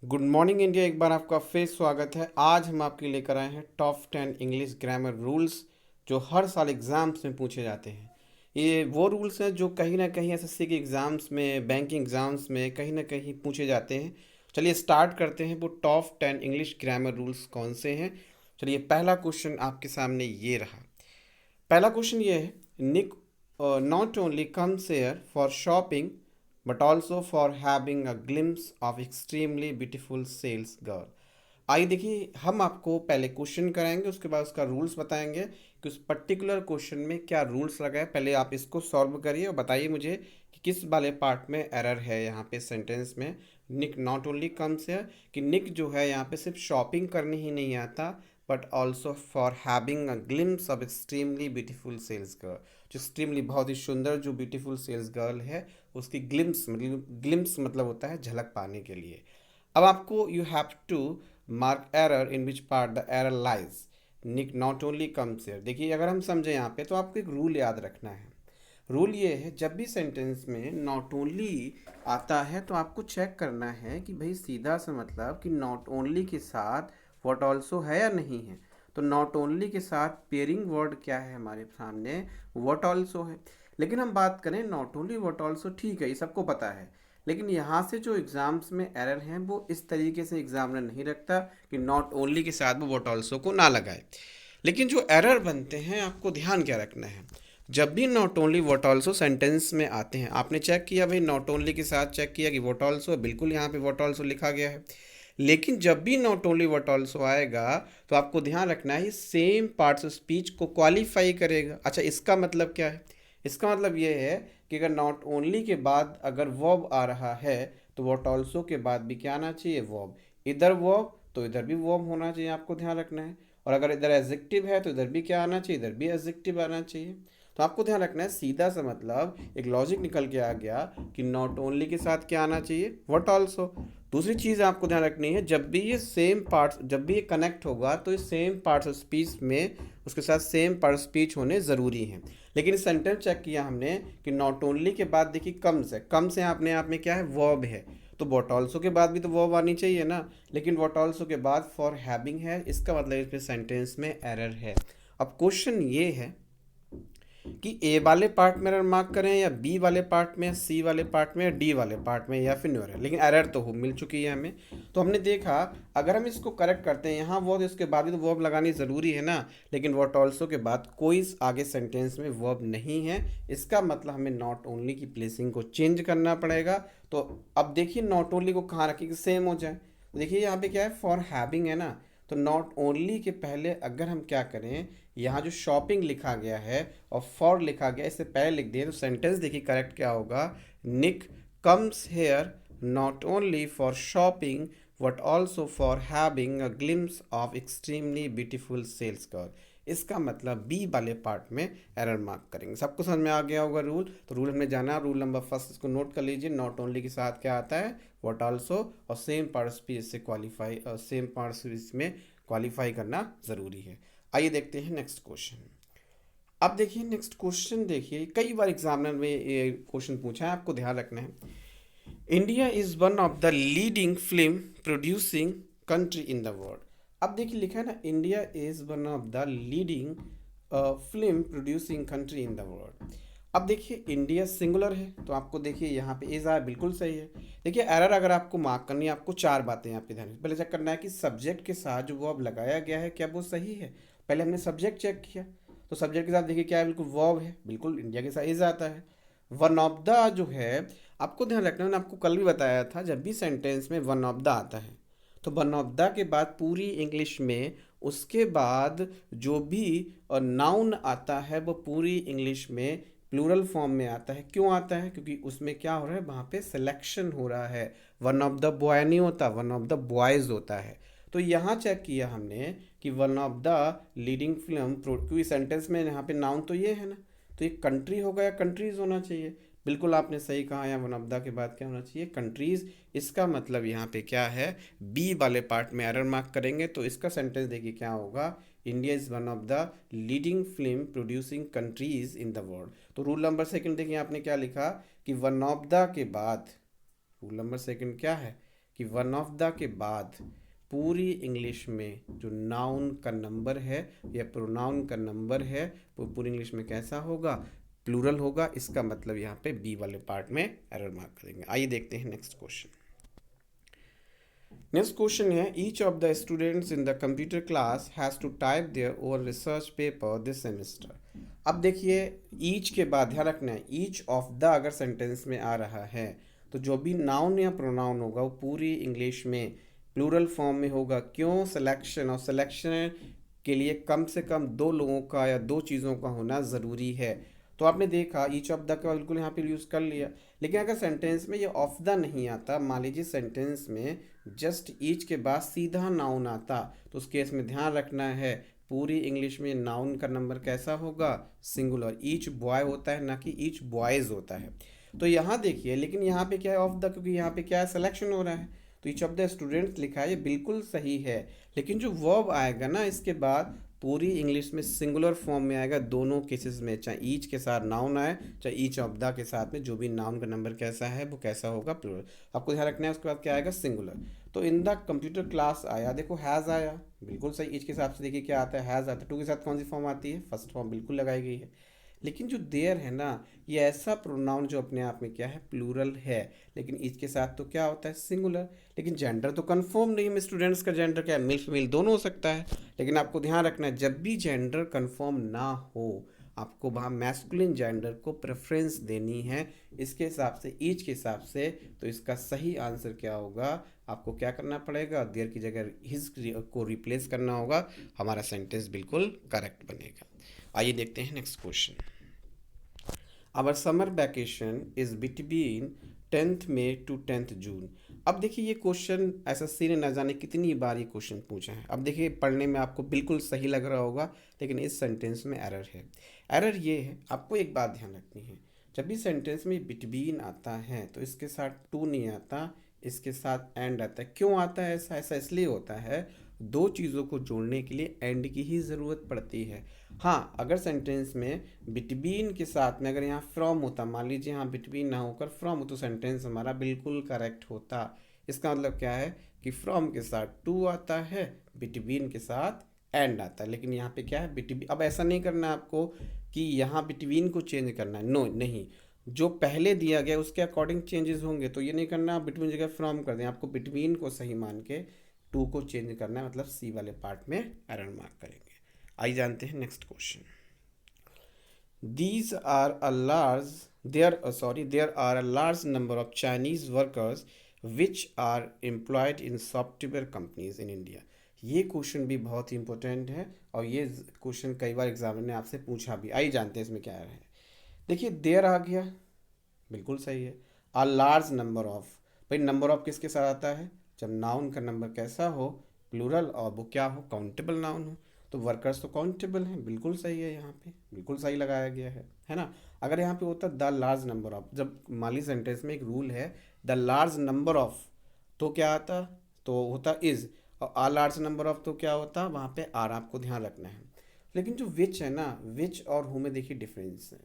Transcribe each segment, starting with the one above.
Good morning India. एक बार आपका फिर स्वागत है। आज हम आपके लिए लेकर आए हैं टॉप 10 इंग्लिश ग्रामर रूल्स जो हर साल एग्ज़ाम्स में पूछे जाते हैं। ये वो रूल्स हैं जो कहीं ना कहीं एसएससी के एग्ज़ाम्स में, बैंकिंग एग्ज़ाम्स में कहीं ना कहीं पूछे जाते हैं। चलिए स्टार्ट करते हैं। वो टॉप 10 इंग्लिश ग्रामर रूल्स कौन से हैं। चलिए पहला क्वेश्चन आपके सामने ये रहा। पहला क्वेश्चन ये है, Nick not only comes here for shopping but also for having a glimpse of extremely beautiful sales girl. आइए देखिए, हम आपको पहले क्वेश्चन कराएंगे, उसके बाद उसका रूल्स बताएंगे कि उस पर्टिकुलर क्वेश्चन में क्या रूल्स लगा है। पहले आप इसको सॉल्व करिए और बताइए मुझे कि किस वाले पार्ट में एरर है यहाँ पे सेंटेंस में। निक नॉट ओनली कम्स है कि निक जो है यहाँ पे सिर्फ शॉपिंग करने ही नहीं आता but also for having a glimpse of extremely beautiful sales girl. जो एक्सट्रीमली बहुत ही सुंदर जो ब्यूटीफुल सेल्स गर्ल है उसकी ग्लिम्स मतलब होता है झलक पाने के लिए। अब आपको you have to mark error in which part the error lies. Nick not only comes here. देखिए अगर हम समझें यहाँ पे तो आपको एक रूल याद रखना है। रूल ये है, जब भी सेंटेंस में नॉट ओनली आता है तो आपको चेक करना है कि भाई सीधा सा मतलब कि नॉट ओनली के साथ व्हाट ऑल्सो है या नहीं है। तो नॉट ओनली के साथ पेयरिंग वर्ड क्या है हमारे सामने, व्हाट ऑल्सो है। लेकिन हम बात करें नॉट ओनली व्हाट ऑल्सो, ठीक है ये सबको पता है, लेकिन यहाँ से जो एग्जाम्स में एरर हैं वो इस तरीके से एग्जामिनर नहीं रखता कि नॉट ओनली के साथ वो व्हाट ऑल्सो को ना लगाए। लेकिन जो एरर बनते हैं आपको ध्यान क्या रखना है, जब भी not only what also sentence में आते हैं, आपने चेक किया भाई नॉट ओनली के साथ चेक किया कि व्हाट ऑल्सो, बिल्कुल यहाँ पे व्हाट ऑल्सो लिखा गया है। लेकिन जब भी नॉट ओनली व्हाट ऑल्सो आएगा तो आपको ध्यान रखना है सेम पार्ट्स ऑफ स्पीच को क्वालिफाई करेगा। अच्छा इसका मतलब क्या है, इसका मतलब ये है कि अगर नॉट ओनली के बाद अगर वर्ब आ रहा है तो व्हाट ऑल्सो के बाद भी क्या आना चाहिए, वर्ब। इधर वर्ब तो इधर भी वर्ब होना चाहिए, आपको ध्यान रखना है। और अगर इधर एडजेक्टिव है तो इधर भी क्या आना चाहिए, इधर भी एडजेक्टिव आना चाहिए। तो आपको ध्यान रखना है, सीधा सा मतलब एक लॉजिक निकल के आ गया कि नॉट ओनली के साथ क्या आना चाहिए, व्हाट ऑल्सो। दूसरी चीज़ आपको ध्यान रखनी है, जब भी ये सेम पार्ट्स, जब भी ये कनेक्ट होगा तो ये सेम पार्ट्स ऑफ स्पीच में उसके साथ सेम पार्ट ऑफ स्पीच होने ज़रूरी हैं। लेकिन इस सेंटेंस चेक किया हमने कि नॉट ओनली के बाद देखिए कम्स है, कम्स है अपने आप में क्या है, वर्ब है। तो व्हाट ऑल्सो के बाद भी तो वर्ब आनी चाहिए ना, लेकिन व्हाट ऑल्सो के बाद फॉर हैविंग है, इसका मतलब इसमें सेंटेंस में एरर है। अब क्वेश्चन ये है कि ए वाले पार्ट में एरर मार्क करें या बी वाले पार्ट में, सी वाले पार्ट में, या डी वाले पार्ट में, या फिर नो एरर। लेकिन एरर तो हो मिल चुकी है हमें। तो हमने देखा अगर हम इसको करेक्ट करते हैं, यहाँ वर्ब इसके बाद भी तो वर्ब लगानी ज़रूरी है ना, लेकिन व्हाट ऑल्सो के बाद कोई आगे सेंटेंस में वर्ब नहीं है। इसका मतलब हमें नॉट ओनली की प्लेसिंग को चेंज करना पड़ेगा। तो अब देखिए नॉट ओनली को कहाँ रखें कि सेम हो जाए। देखिए यहाँ पे क्या है, फॉर हैविंग है ना, तो नॉट ओनली के पहले अगर हम क्या करें, यहाँ जो शॉपिंग लिखा गया है और फॉर लिखा गया इससे पहले लिख दिए तो सेंटेंस देखिए करेक्ट क्या होगा, Nick comes here not only for shopping but also for having a glimpse of extremely beautiful sales girl. इसका मतलब बी वाले पार्ट में एरर मार्क करेंगे। सबको समझ में आ गया होगा रूल। तो रूल हमने जाना, रूल नंबर फर्स्ट इसको नोट कर लीजिए, नॉट ओनली के साथ क्या आता है, व्हाट ऑल्सो, और सेम पार्ट स्पीच से क्वालिफाई, सेम पार्ट स्पीच में क्वालिफाई करना ज़रूरी है। आइए देखते हैं नेक्स्ट क्वेश्चन। अब देखिए नेक्स्ट क्वेश्चन, देखिए कई बार एग्जामिनर में ये क्वेश्चन पूछा है, आपको ध्यान रखना है। India is one of the leading film producing country in the world. अब देखिए लिखा है ना, India is one of the leading film producing country in the world. अब देखिए इंडिया सिंगुलर है तो आपको देखिए यहाँ पे इज आया, बिल्कुल सही है। देखिए एरर अगर आपको मार्क करनी है, आपको चार बातें यहाँ पे ध्यान पहले चेक करना है कि सब्जेक्ट के साथ जो वर्ब लगाया गया है क्या वो सही है। पहले हमने सब्जेक्ट चेक किया, तो सब्जेक्ट के साथ देखिए क्या है, बिल्कुल वर्ब है, बिल्कुल इंडिया के साथ इज आता है। वन ऑफ द जो है, आपको ध्यान रखना है, मैंने आपको कल भी बताया था, जब भी सेंटेंस में वन ऑफ द आता है तो वन ऑफ द के बाद पूरी इंग्लिश में उसके बाद जो भी नाउन आता है वो पूरी इंग्लिश में प्लूरल फॉर्म में आता है। क्यों आता है, क्योंकि उसमें क्या हो रहा है, वहाँ पे सिलेक्शन हो रहा है। वन ऑफ द बॉय नहीं होता, वन ऑफ द बॉयज़ होता है। तो यहाँ चेक किया हमने कि one of the leading film, क्योंकि सेंटेंस में यहाँ पे नाउन तो ये है ना, तो ये कंट्री होगा या कंट्रीज़ होना चाहिए। बिल्कुल आपने सही कहा, यहाँ वन ऑफ द के बाद क्या होना चाहिए, कंट्रीज़। इसका मतलब यहाँ पे क्या है, बी वाले पार्ट में एरर मार्क करेंगे तो इसका सेंटेंस देखिए क्या होगा, India is one of the leading film producing countries in the world. तो रूल नंबर सेकंड देखिए आपने क्या लिखा कि वन ऑफ द के बाद, रूल नंबर सेकंड क्या है कि वन ऑफ द के बाद पूरी इंग्लिश में जो नाउन का नंबर है या प्रोनाउन का नंबर है वो पूरी इंग्लिश में कैसा होगा, प्लूरल होगा। इसका मतलब यहाँ पे बी वाले पार्ट में एरर मार्क करेंगे। आइए देखते हैं नेक्स्ट क्वेश्चन। नेक्स्ट क्वेश्चन है each of the students in the computer class has to type their over research paper this semester. अब देखिए ईच के बाद ध्यान रखना है, ईच ऑफ द अगर सेंटेंस में आ रहा है तो जो भी नाउन या प्रोनाउन होगा वो पूरी इंग्लिश में प्लूरल फॉर्म में होगा। क्यों? सिलेक्शन, और सिलेक्शन के लिए कम से कम दो लोगों का या दो चीज़ों का होना ज़रूरी है। तो आपने देखा ईच ऑफ द का बिल्कुल यहाँ पे यूज़ कर लिया, लेकिन अगर सेंटेंस में ये ऑफ द नहीं आता, मान लीजिए सेंटेंस में जस्ट ईच के बाद सीधा नाउन आता, तो उस केस में ध्यान रखना है पूरी इंग्लिश में नाउन का नंबर कैसा होगा, सिंगुलर। ईच बॉय होता है ना कि ईच बॉयज़ होता है। तो यहाँ देखिए, लेकिन यहाँ पे क्या है ऑफ द, क्योंकि यहाँ पे क्या है सिलेक्शन हो रहा है, तो ईच ऑफ द स्टूडेंट्स लिखा है, ये बिल्कुल सही है। लेकिन जो वर्ब आएगा ना इसके बाद पूरी इंग्लिश में सिंगुलर फॉर्म में आएगा दोनों केसेस में, चाहे ईच के साथ नाउन आए चाहे ईच ऑफ द के साथ में जो भी नाउन का नंबर कैसा है वो कैसा होगा, प्लूरल। आपको ध्यान रखना है। उसके बाद क्या आएगा, सिंगुलर। तो इन द कंप्यूटर क्लास आया, देखो हैज़ आया, बिल्कुल सही। ईच के हिसाब से देखिए क्या आता है, हैज़ आता है। टू के साथ कौन सी फॉर्म आती है, फर्स्ट फॉर्म बिल्कुल लगाई गई है। लेकिन जो देयर है ना, ये ऐसा प्रोनाउन जो अपने आप में क्या है, प्लूरल है, लेकिन ईच के साथ तो क्या होता है, सिंगुलर। लेकिन जेंडर तो कंफर्म नहीं है, स्टूडेंट्स का जेंडर क्या है, मेल फीमेल दोनों हो सकता है। लेकिन आपको ध्यान रखना है जब भी जेंडर कंफर्म ना हो आपको वहाँ मैस्कुलिन जेंडर को प्रेफरेंस देनी है, इसके हिसाब से ईच के हिसाब से। तो इसका सही आंसर क्या होगा, आपको क्या करना पड़ेगा, देयर की जगह हिज को रिप्लेस करना होगा, हमारा सेंटेंस बिल्कुल करेक्ट बनेगा। आइए देखते हैं next question. Our summer vacation is between 10th May to 10th June. अब देखिए ये क्वेश्चन एसएससी ने न जाने कितनी बार ये क्वेश्चन पूछा है। अब देखिए पढ़ने में आपको बिल्कुल सही लग रहा होगा, लेकिन इस सेंटेंस में एरर है। एरर ये है, आपको एक बात ध्यान रखनी है, जब भी सेंटेंस में बिटवीन आता है तो इसके साथ टू नहीं आता, इसके साथ एंड आता है। क्यों आता है ऐसा? ऐसा इसलिए होता है दो चीज़ों को जोड़ने के लिए एंड की ही ज़रूरत पड़ती है। हाँ, अगर सेंटेंस में बिटवीन के साथ में अगर यहाँ फ्रॉम होता, मान लीजिए यहाँ बिटवीन ना होकर फ्रॉम हो, तो सेंटेंस हमारा बिल्कुल करेक्ट होता। इसका मतलब क्या है कि फ्रॉम के साथ टू आता है, बिटवीन के साथ एंड आता है। लेकिन यहाँ पे क्या है, बिटवीन। अब ऐसा नहीं करना आपको कि यहाँ बिटवीन को चेंज करना है, नो नहीं, जो पहले दिया गया उसके अकॉर्डिंग चेंजेस होंगे। तो ये नहीं करना आप बिटवीन जगह फ्रॉम कर दें, आपको बिटवीन को सही मान के टू को चेंज करना है, मतलब सी वाले पार्ट में एरर मार्क करेंगे। आइए जानते हैं next question. These are a large there are a large number of Chinese workers which are employed in software companies in India। ये क्वेश्चन भी बहुत ही इंपॉर्टेंट है और ये क्वेश्चन कई बार एग्जाम ने आपसे पूछा भी। आइए जानते हैं इसमें क्या है। देखिए देयर आ गया, बिल्कुल सही है। आ लार्ज नंबर ऑफ, भाई नंबर ऑफ किसके साथ आता है, जब नाउन का नंबर कैसा हो, प्लूरल, और वो क्या हो, काउंटेबल नाउन हो। तो वर्कर्स तो काउंटेबल हैं, बिल्कुल सही है, यहाँ पे बिल्कुल सही लगाया गया है ना। अगर यहाँ पे होता द लार्ज नंबर ऑफ, जब माली सेंटेंस में एक रूल है द लार्ज नंबर ऑफ, तो क्या आता, तो होता इज, और आ लार्ज नंबर ऑफ तो क्या होता, वहाँ पे आर, आपको ध्यान रखना है। लेकिन जो विच है ना, विच और हु में देखिए डिफरेंस है।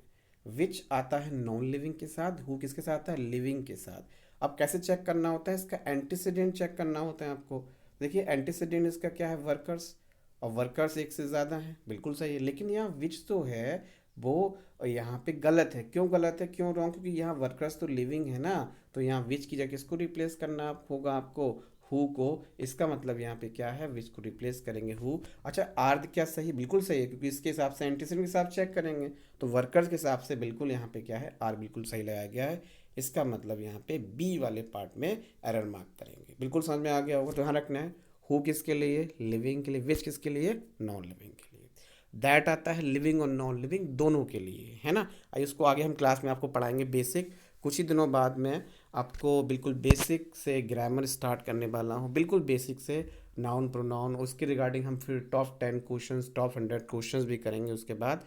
विच आता है नॉन लिविंग के साथ, हु किसके साथ आता है, लिविंग के साथ। अब कैसे चेक करना होता है, इसका एंटीसीडेंट चेक करना होता है आपको। देखिए एंटीसीडेंट इसका क्या है, वर्कर्स, और वर्कर्स एक से ज़्यादा हैं, बिल्कुल सही है। लेकिन यहाँ विच तो है वो यहाँ पे गलत है। क्यों गलत है, क्यों रॉन्ग, क्योंकि यहाँ वर्कर्स तो लिविंग है ना, तो यहाँ विच की जगह किसको रिप्लेस करना होगा आपको, हु को। इसका मतलब यहाँ पे क्या है, विच को रिप्लेस करेंगे हु। अच्छा आर्द क्या सही, बिल्कुल सही है, क्योंकि इसके हिसाब से एंटीसीडेंट के हिसाब चेक करेंगे, तो वर्कर्स के हिसाब से बिल्कुल यहाँ पे क्या है, आर बिल्कुल सही लगाया गया है। इसका मतलब यहाँ पे बी वाले पार्ट में एरर मार्क करेंगे। बिल्कुल समझ में आ गया होगा। तो ध्यान रखना है, हु किसके लिए, लिविंग के लिए, विच किसके लिए, नॉन लिविंग के लिए। दैट आता है लिविंग और नॉन लिविंग दोनों के लिए, है ना। आइए उसको आगे हम क्लास में आपको पढ़ाएंगे बेसिक। कुछ ही दिनों बाद में आपको बिल्कुल बेसिक से ग्रामर स्टार्ट करने वाला हूँ, बिल्कुल बेसिक से नाउन प्रोनाउन, उसके रिगार्डिंग हम फिर टॉप 10 क्वेश्चंस, टॉप 100 क्वेश्चंस भी करेंगे उसके बाद।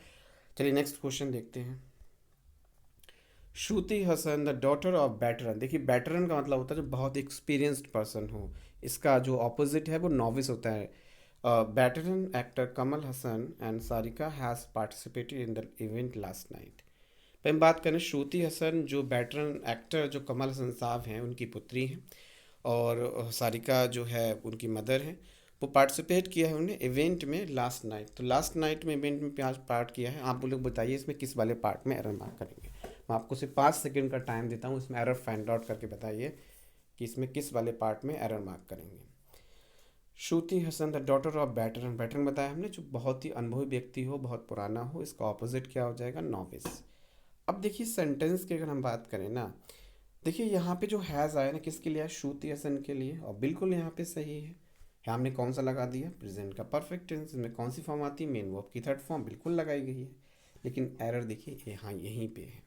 चलिए नेक्स्ट क्वेश्चन देखते हैं। Shruti Haasan the daughter of बैटरन। देखिए बैटरन का मतलब होता है जो बहुत एक्सपीरियंस्ड पर्सन हो, इसका जो ऑपोजिट है वो नॉविस होता है। Veteran actor Kamal Haasan and Sarika has participated in the event last night. हम बात करें श्रुति हसन, जो बैटरन एक्टर जो कमल हसन साहब हैं उनकी पुत्री हैं, और सारिका जो है उनकी मदर है, वो पार्टिसिपेट किया है उन्होंने इवेंट में लास्ट नाइट। तो लास्ट नाइट में इवेंट में आज पार्ट किया है। आप लोग बताइए इसमें किस वाले पार्ट में एरर मार्क करेंगे। मैं आपको सिर्फ 5 सेकंड का टाइम देता हूँ, इसमें एरर फाइंड आउट करके बताइए कि इसमें किस वाले पार्ट में एरर मार्क करेंगे। Shruti Haasan the daughter of बैटरन, बैटरन बताया हमने जो बहुत ही अनुभवी व्यक्ति हो, बहुत पुराना हो, इसका ऑपोजिट क्या हो जाएगा, नॉविस। अब देखिए सेंटेंस की अगर हम बात करें ना, देखिए यहाँ पे जो हैज़ आया ना किसके लिए आया, श्रुति हसन के लिए, और बिल्कुल यहाँ पे सही है। यहाँ हमने कौन सा लगा दिया, प्रेजेंट का परफेक्ट टेंस। इसमें कौन सी फॉर्म आती है, मेन वर्ब की थर्ड फॉर्म, बिल्कुल लगाई गई है। लेकिन एरर देखिए यहाँ यहीं पे है।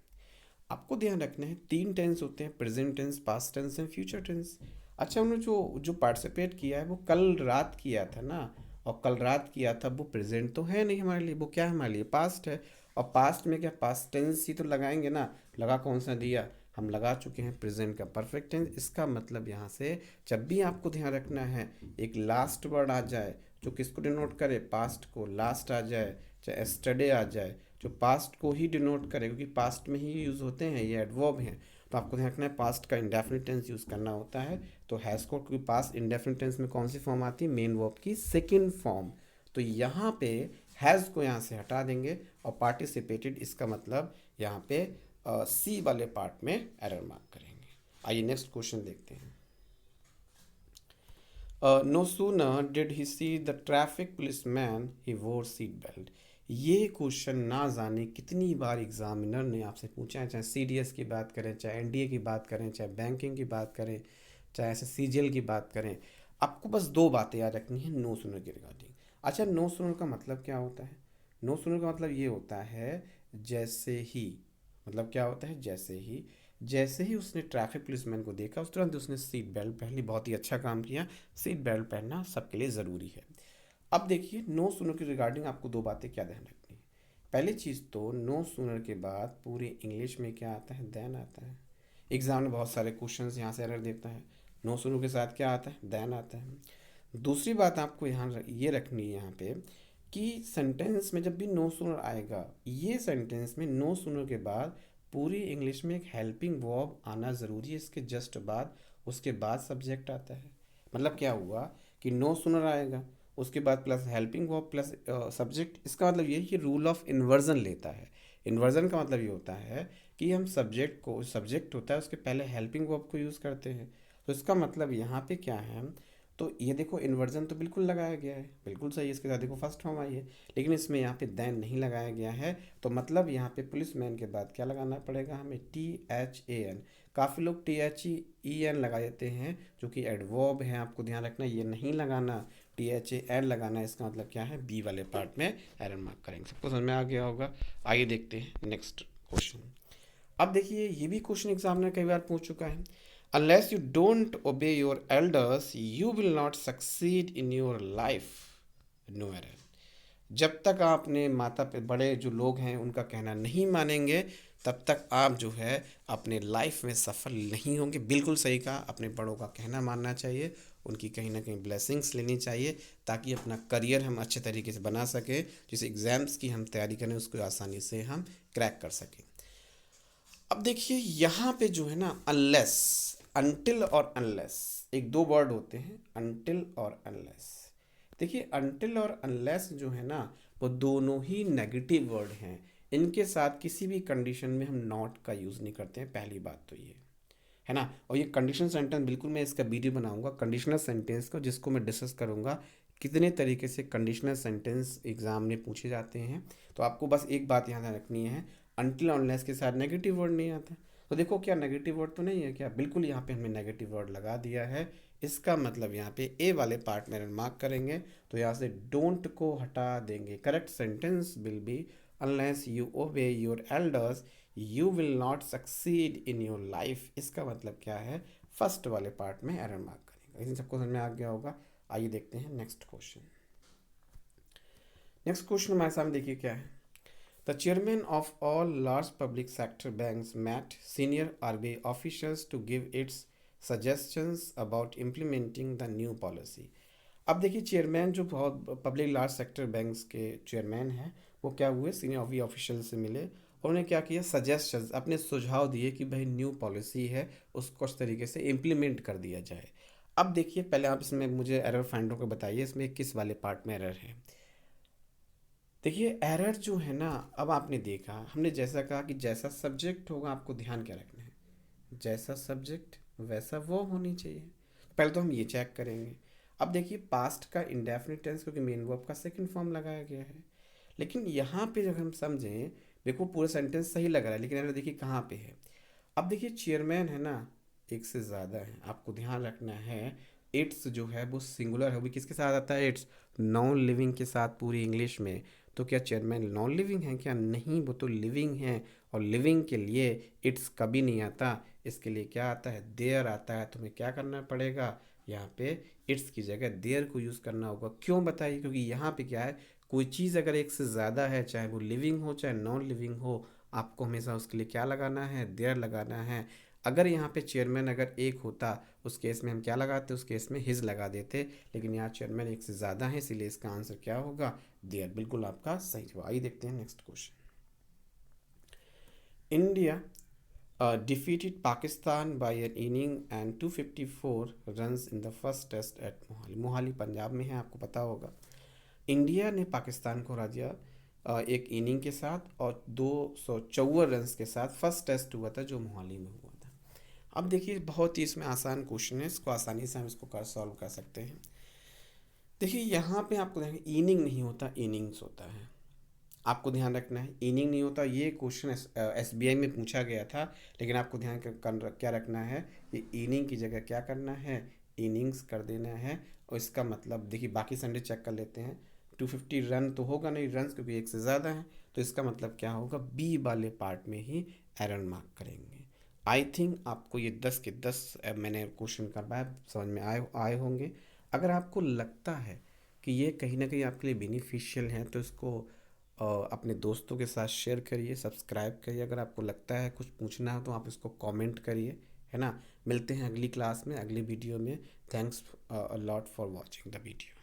आपको ध्यान रखना है 3 टेंस होते हैं, present tense, past tense and future tense. अच्छा उन्होंने जो जो पार्टिसिपेट किया है वो कल रात किया था ना, और कल रात किया था, वो प्रेजेंट तो है नहीं हमारे लिए, वो क्या है हमारे लिए, पास्ट है। और पास्ट में क्या पास्ट टेंस ही तो लगाएंगे ना, लगा कौन सा दिया, हम लगा चुके हैं प्रेजेंट का परफेक्ट टेंस। इसका मतलब यहाँ से जब भी आपको ध्यान रखना है एक लास्ट वर्ड आ जाए जो किसको डिनोट करे, पास्ट को, लास्ट आ जाए चाहे एस्टरडे आ जाए जो पास्ट को ही डिनोट करे, क्योंकि पास्ट में ही यूज़ होते हैं, ये एडवर्ब हैं। तो आपको ध्यान रखना है पास्ट का इंडेफिनिट टेंस यूज़ करना होता है। तो हैज़ को, क्योंकि पास्ट इंडेफिनिट टेंस में कौन सी फॉर्म आती है, मेन वर्ब की सेकंड फॉर्म। तो यहाँ पे हैज़ को यहाँ से हटा देंगे और पार्टिसिपेटेड, इसका मतलब यहाँ पे सी वाले पार्ट में एरर मार्क करेंगे। आइए नेक्स्ट क्वेश्चन देखते हैं। No sooner did he see the traffic policeman he wore seat belt. ये क्वेश्चन ना जाने कितनी बार एग्जामिनर ने आपसे पूछा है, चाहे सीडीएस की बात करें, चाहे एनडीए की बात करें, चाहे बैंकिंग की बात करें, चाहे ऐसे सीजीएल की बात करें। आपको बस 2 बातें याद रखनी है नो सुनर के रिगार्डिंग। अच्छा नो सुनर का मतलब क्या होता है, नो सुनर का मतलब ये होता है जैसे ही, मतलब क्या होता है, जैसे ही उसने ट्रैफिक पुलिसमैन को देखा उस तुरंत उसने सीट बेल्ट पहन ली। बहुत ही अच्छा काम किया, सीट बेल्ट पहनना सबके लिए ज़रूरी है। अब देखिए नो सूनर के रिगार्डिंग आपको 2 बातें क्या ध्यान रखनी है। पहली चीज़ तो नो सूनर के बाद पूरे इंग्लिश में क्या आता है, देन आता है। एग्जाम में बहुत सारे क्वेश्चंस यहाँ से एरर देता है, नो सूनर के साथ क्या आता है, देन आता है। दूसरी बात आपको यहाँ ये रखनी है यहाँ पे कि सेंटेंस में जब भी नो सूनर आएगा, ये सेंटेंस में नो सूनर के बाद पूरी इंग्लिश में एक हेल्पिंग वर्ब आना ज़रूरी है। इसके जस्ट बाद, उसके बाद सब्जेक्ट आता है। मतलब क्या हुआ कि नो सूनर आएगा, उसके बाद plus helping verb plus subject. इसका मतलब ये कि रूल ऑफ इन्वर्जन लेता है। इन्वर्जन का मतलब ये होता है कि हम सब्जेक्ट को, सब्जेक्ट होता है उसके पहले हेल्पिंग वर्ब को यूज़ करते हैं। तो इसका मतलब यहाँ पे क्या है, तो ये देखो इन्वर्जन तो बिल्कुल लगाया गया है, बिल्कुल सही है, इसके साथ देखो फर्स्ट फॉर्म आई है, लेकिन इसमें यहाँ पे देन नहीं लगाया गया है। तो मतलब यहाँ पे पुलिस मैन के बाद क्या लगाना पड़ेगा हमें, THAN। काफ़ी लोग THEN लगा देते हैं जो कि एडवर्ब है, आपको ध्यान रखना ये नहीं लगाना, THAN लगाना है। इसका मतलब क्या है, बी वाले पार्ट में एरर मार्क करेंगे। सबको समझ में आ गया होगा। आइए देखते हैं नेक्स्ट क्वेश्चन। अब देखिए ये भी क्वेश्चन एग्जामिनर कई बार पूछ चुका है। Unless you don't obey your elders you will not succeed in your life, no error. जब तक आपने माता पे बड़े जो लोग हैं उनका कहना नहीं मानेंगे तब तक आप जो है अपने लाइफ में सफल नहीं होंगे। बिल्कुल सही कहा, अपने बड़ों का कहना मानना चाहिए, उनकी कहीं ना कहीं ब्लेसिंग्स लेनी चाहिए, ताकि अपना करियर हम अच्छे तरीके से बना सकें, जिस एग्ज़ाम्स की हम तैयारी करें उसको आसानी से हम क्रैक कर सकें। अब देखिए यहाँ पे जो है ना अनलेस, अनटिल और अनलेस, एक 2 वर्ड होते हैं, अनटिल और अनलेस। देखिए अनटिल और अनलेस जो है ना वो दोनों ही नेगेटिव वर्ड हैं। इनके साथ किसी भी कंडीशन में हम नॉट का यूज़ नहीं करते हैं, पहली बात तो ये है ना। और ये कंडीशनल सेंटेंस बिल्कुल मैं इसका वीडियो बनाऊंगा कंडीशनल सेंटेंस को, जिसको मैं डिस्कस करूंगा कितने तरीके से कंडीशनल सेंटेंस एग्जाम में पूछे जाते हैं। तो आपको बस एक बात यहाँ रखनी है, अनटिल अनलेस के साथ नेगेटिव वर्ड नहीं आता। तो देखो क्या नेगेटिव वर्ड तो नहीं है क्या, बिल्कुल यहाँ पे हमने नेगेटिव वर्ड लगा दिया है। इसका मतलब यहाँ पे ए वाले पार्ट में मार्क करेंगे, तो यहाँ से डोंट को हटा देंगे। Correct sentence will be unless you ओबे your elders you will not succeed in your life. इसका मतलब क्या है, फर्स्ट वाले पार्ट में एरर मार्क करेंगे। इन सबको समझ में आ गया होगा। आइए देखते हैं नेक्स्ट क्वेश्चन। नेक्स्ट क्वेश्चन हमारे सामने देखिए क्या है। The chairman of all large public sector banks met senior RBI officials to give its suggestions about implementing the new policy. अब देखिए चेयरमैन जो बहुत पब्लिक लार्ज सेक्टर बैंक्स के चेयरमैन हैं वो क्या हुए, सीनियर RBI ऑफिशियल से मिले और उन्हें क्या किया, सजेशंस, अपने सुझाव दिए कि भाई न्यू पॉलिसी है उसको इस तरीके से इम्प्लीमेंट कर दिया जाए। अब देखिए, पहले आप इसमें मुझे एरर फाइंडर को बताइए, इसमें किस वाले पार्ट में एरर है। देखिए एरर जो है ना, अब आपने देखा, हमने जैसा कहा कि जैसा सब्जेक्ट होगा आपको ध्यान क्या रखना है, जैसा सब्जेक्ट वैसा वो होनी चाहिए। पहले तो हम ये चेक करेंगे। अब देखिए पास्ट का इंडेफिनिट टेंस, क्योंकि मेन वर्ब का सेकंड फॉर्म लगाया गया है, लेकिन यहाँ पे जब हम समझें, देखो पूरा सेंटेंस सही लग रहा है, लेकिन एरर देखिए कहाँ पे है। अब देखिए चेयरमैन है ना, एक से ज़्यादा है, आपको ध्यान रखना है। इट्स जो है वो सिंगुलर है, वो भी किसके साथ आता है, इट्स नॉन लिविंग के साथ पूरी इंग्लिश में। तो क्या चेयरमैन नॉन लिविंग है क्या, नहीं, वो तो लिविंग है। और लिविंग के लिए इट्स कभी नहीं आता, इसके लिए क्या आता है, देयर आता है। तुम्हें क्या करना पड़ेगा, यहाँ पे इट्स की जगह देयर को यूज़ करना होगा। क्यों बताइए, क्योंकि यहाँ पे क्या है, कोई चीज़ अगर एक से ज़्यादा है, चाहे वो लिविंग हो चाहे नॉन लिविंग हो, आपको हमेशा उसके लिए क्या लगाना है, देयर लगाना है। अगर यहाँ पे चेयरमैन अगर एक होता, उस केस में हम क्या लगाते, उस केस में हिज लगा देते, लेकिन यहाँ चेयरमैन एक से ज़्यादा है, इसीलिए इसका आंसर क्या होगा, देयर। बिल्कुल आपका सही जवाब। आइए देखते हैं next question. India defeated Pakistan by an inning and 254 runs in the first test at Mohali. Mohali Punjab में है, आपको पता होगा। इंडिया ने पाकिस्तान को हरा दिया एक इनिंग के साथ और 254 रन्स के साथ। फर्स्ट टेस्ट हुआ था जो मोहाली में हुआ था। अब देखिए बहुत ही इसमें आसान क्वेश्चन है, इसको आसानी से हम इसको कर सॉल्व कर सकते हैं। देखिए यहाँ पे आपको देखिए इनिंग नहीं होता, इनिंग्स होता है। आपको ध्यान रखना है, इनिंग नहीं होता। ये क्वेश्चन एसबीआई में पूछा गया था, लेकिन आपको ध्यान क्या रखना है, ये इनिंग की जगह क्या करना है, इनिंग्स कर देना है। और इसका मतलब देखिए, बाकी संडे चेक कर लेते हैं। 250 रन तो होगा नहीं, रन क्योंकि एक से ज़्यादा है, तो इसका मतलब क्या होगा, बी वाले पार्ट में ही एरर मार्क करेंगे। आई थिंक आपको ये 10 के 10 मैंने क्वेश्चन करवाया, समझ में आए होंगे। अगर आपको लगता है कि ये कहीं ना कहीं आपके लिए बेनिफिशियल है, तो इसको अपने दोस्तों के साथ शेयर करिए, सब्सक्राइब करिए। अगर आपको लगता है कुछ पूछना है तो आप इसको कमेंट करिए, है ना। मिलते हैं अगली क्लास में, अगली वीडियो में। Thanks a lot for watching the video.